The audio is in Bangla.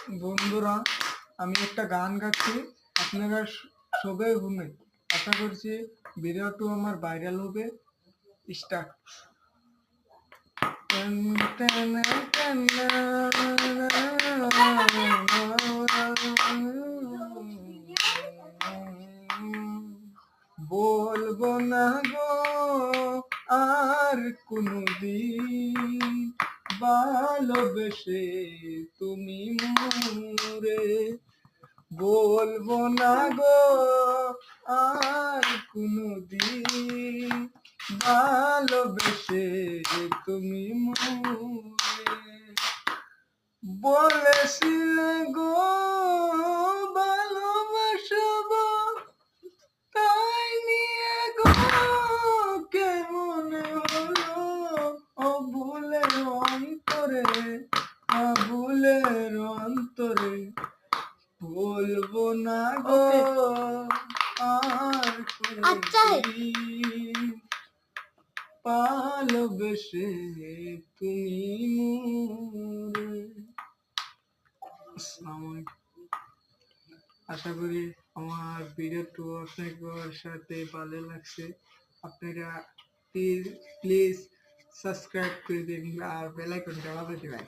বন্ধুরা, আমি একটা গান গাচ্ছি, আপনারা সবাই শুনে। আশা করছি ভিডিওটা আমার ভাইরাল হবে। স্টার্ট। বলবো না গো আর কোনদিন ভালোবেসে তুমি মোরে, বলবো না গো আর কোনদিন ভালোবেসে তুমি মোরে। বলেছিলে গো ভালোবাসবো, তাই নিয়ে গো কেমন হলো ভুলের অন্তরে, ভুলের অন্তরে। বলবো না গো আর কোনদিন ভালোবেসে তুমি মোরে। আসসালামু আলাইকুম। আশা করি আমার ভিডিওটি আপনাদের সাথে ভালো লাগছে। আপনারা প্লিজ সাবস্ক্রাইব করে দিন আর বেল আইকনটা বাজাতে দিবেন।